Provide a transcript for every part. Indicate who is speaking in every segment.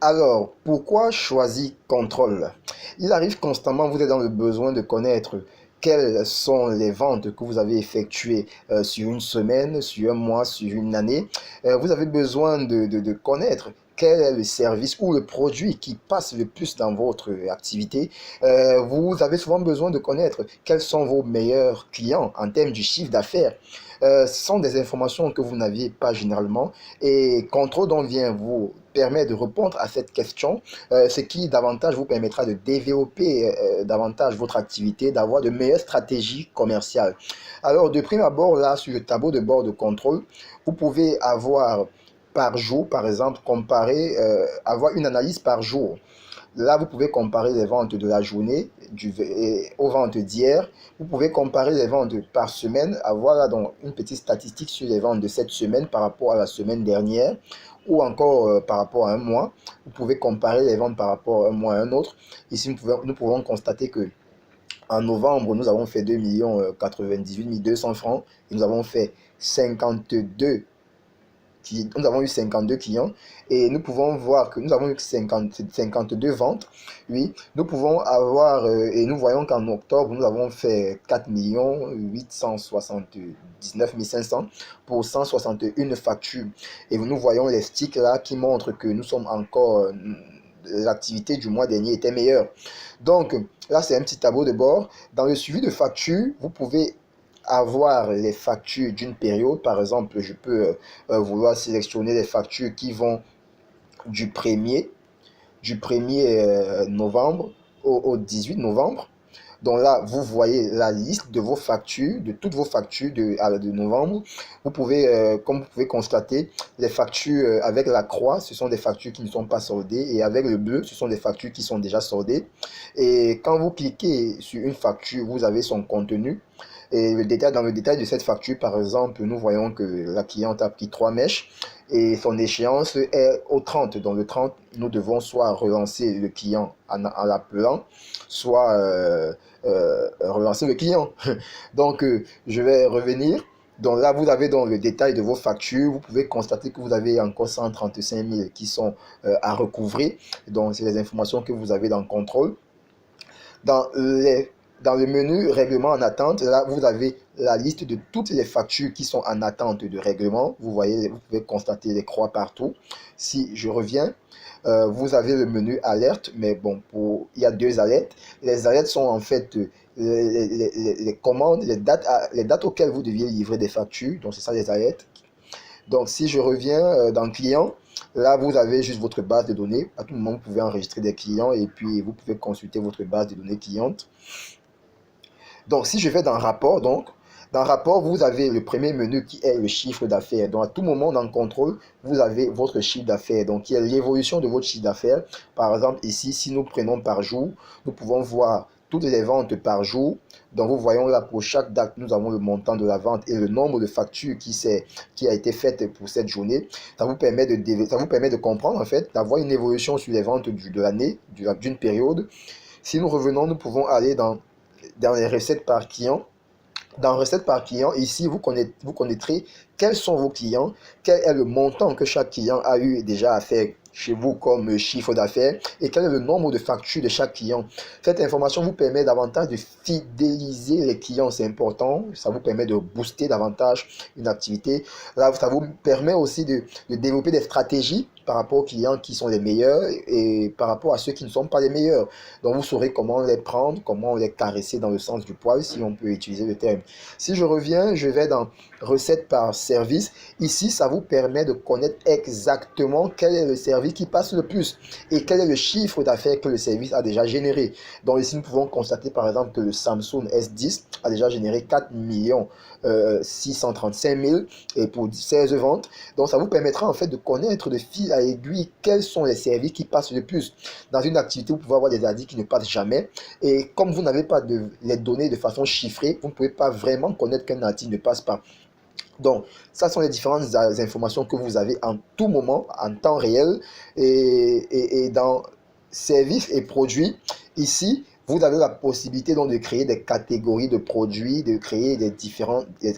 Speaker 1: Alors, pourquoi choisir contrôle? Il arrive constamment, vous êtes dans le besoin de connaître quelles sont les ventes que vous avez effectuées sur une semaine, sur un mois, sur une année. Vous avez besoin de connaître quel est le service ou le produit qui passe le plus dans votre activité. Vous avez souvent besoin de connaître quels sont vos meilleurs clients en termes du chiffre d'affaires. Ce sont des informations que vous n'aviez pas généralement et Contrôle donc vient vous permet de répondre à cette question, ce qui davantage vous permettra de développer davantage votre activité, d'avoir de meilleures stratégies commerciales. Alors, de prime abord, là, sur le tableau de bord de contrôle, vous pouvez avoir par jour, par exemple, avoir une analyse par jour. Là, vous pouvez comparer les ventes de la journée aux ventes d'hier. Vous pouvez comparer les ventes par semaine, avoir là donc une petite statistique sur les ventes de cette semaine par rapport à la semaine dernière ou encore par rapport à un mois. Vous pouvez comparer les ventes par rapport à un mois à un autre. Ici, nous pouvons constater que en novembre, nous avons fait 2 98 200 francs et nous avons fait 52 nous avons eu 52 clients et nous pouvons voir que nous avons eu 52 ventes. Oui, nous pouvons avoir et nous voyons qu'en octobre, nous avons fait 4 879 500 pour 161 factures. Et nous voyons les sticks là qui montrent que nous sommes encore l'activité du mois dernier était meilleure. Donc là, c'est un petit tableau de bord. Dans le suivi de factures, vous pouvez avoir les factures d'une période. Par exemple, je peux vouloir sélectionner les factures qui vont du 1er, novembre au 18 novembre. Donc là, vous voyez la liste de vos factures, de toutes vos factures de novembre. Vous pouvez, comme vous pouvez constater, les factures avec la croix, ce sont des factures qui ne sont pas soldées. Et avec le bleu, ce sont des factures qui sont déjà soldées. Et quand vous cliquez sur une facture, vous avez son contenu. Et dans le détail de cette facture, par exemple, nous voyons que la cliente a pris 3 mèches et son échéance est au 30. Donc le 30, nous devons soit relancer le client en l'appelant, soit relancer le client. Donc je vais revenir. Donc là, vous avez donc le détail de vos factures. Vous pouvez constater que vous avez encore 135 000 qui sont à recouvrer. Donc c'est les informations que vous avez dans le contrôle. Dans le menu règlement en attente, là, vous avez la liste de toutes les factures qui sont en attente de règlement. Vous voyez, vous pouvez constater les croix partout. Si je reviens, vous avez le menu alerte, mais bon, il y a 2 alertes. Les alertes sont en fait les commandes, les dates auxquelles vous deviez livrer des factures. Donc, c'est ça les alertes. Donc, si je reviens dans client, là, vous avez juste votre base de données. À tout moment, vous pouvez enregistrer des clients et puis vous pouvez consulter votre base de données cliente. Donc, si je vais dans rapport, dans rapport, vous avez le premier menu qui est le chiffre d'affaires. Donc, à tout moment, dans le contrôle, vous avez votre chiffre d'affaires. Donc, il y a l'évolution de votre chiffre d'affaires. Par exemple, ici, si nous prenons par jour, nous pouvons voir toutes les ventes par jour. Donc, vous voyons là, pour chaque date, nous avons le montant de la vente et le nombre de factures qui a été faite pour cette journée. Ça vous permet de comprendre, en fait, d'avoir une évolution sur les ventes de l'année, d'une période. Si nous revenons, nous pouvons aller dans les recettes par client. Dans recettes par client, ici, vous connaîtrez quels sont vos clients, quel est le montant que chaque client a eu déjà à faire chez vous comme chiffre d'affaires et quel est le nombre de factures de chaque client. Cette information vous permet davantage de fidéliser les clients, c'est important. Ça vous permet de booster davantage une activité. Là, ça vous permet aussi de développer des stratégies par rapport aux clients qui sont les meilleurs et par rapport à ceux qui ne sont pas les meilleurs. Donc, vous saurez comment les prendre, comment les caresser dans le sens du poil, si on peut utiliser le terme. Si je reviens, je vais dans recettes par service. Ici, ça vous permet de connaître exactement quel est le service qui passe le plus et quel est le chiffre d'affaires que le service a déjà généré. Donc ici, nous pouvons constater par exemple que le Samsung S10 a déjà généré 4 635 000 et pour 16 ventes. Donc ça vous permettra en fait de connaître de fil à aiguille quels sont les services qui passent le plus. Dans une activité, vous pouvez avoir des addicts qui ne passent jamais. Et comme vous n'avez pas les données de façon chiffrée, vous ne pouvez pas vraiment connaître qu'un article ne passe pas. Donc, ça sont les différentes informations que vous avez en tout moment, en temps réel. Et dans services et produits, ici, Vous avez la possibilité donc de créer des catégories de produits, de créer des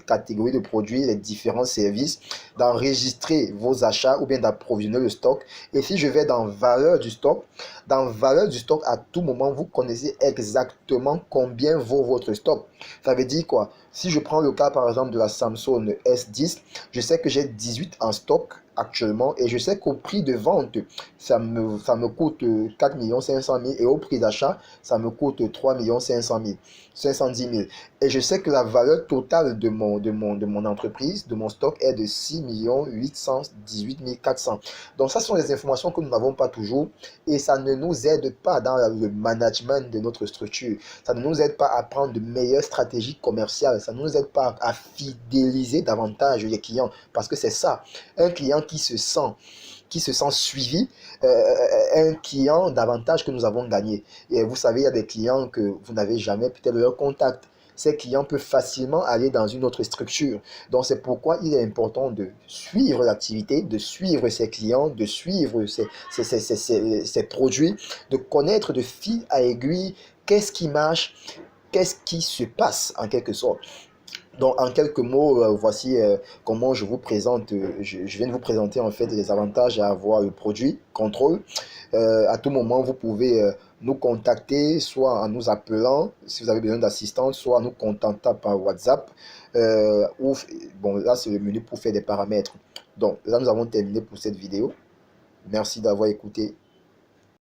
Speaker 1: catégories de produits, les différents services, d'enregistrer vos achats ou bien d'approvisionner le stock. Et si je vais dans valeur du stock, à tout moment, vous connaissez exactement combien vaut votre stock. Ça veut dire quoi? Si je prends le cas par exemple de la Samsung S10, je sais que j'ai 18 en stock actuellement et je sais qu'au prix de vente, ça me coûte 4 500 000 et au prix d'achat, ça me coûte 3 500 000, 510 000. Et je sais que la valeur totale de mon entreprise, de mon stock est de 6 818 400. Donc ça, ce sont les informations que nous n'avons pas toujours et ça ne nous aide pas dans le management de notre structure. Ça ne nous aide pas à prendre de meilleures stratégies commerciales. Ça ne nous aide pas à fidéliser davantage les clients parce que c'est ça. Un client qui se sent suivi, un client davantage que nous avons gagné. Et vous savez, il y a des clients que vous n'avez jamais peut-être leur contact. Ces clients peuvent facilement aller dans une autre structure. Donc, c'est pourquoi il est important de suivre l'activité, de suivre ses clients, de suivre ses produits, de connaître de fil à aiguille qu'est-ce qui marche, qu'est-ce qui se passe en quelque sorte. Donc, en quelques mots, voici comment je vous présente. Je viens de vous présenter en fait les avantages à avoir le produit contrôle. À tout moment, vous pouvez nous contacter, soit en nous appelant si vous avez besoin d'assistance, soit en nous contactant par WhatsApp. Bon, là, c'est le menu pour faire des paramètres. Donc, là, nous avons terminé pour cette vidéo. Merci d'avoir écouté.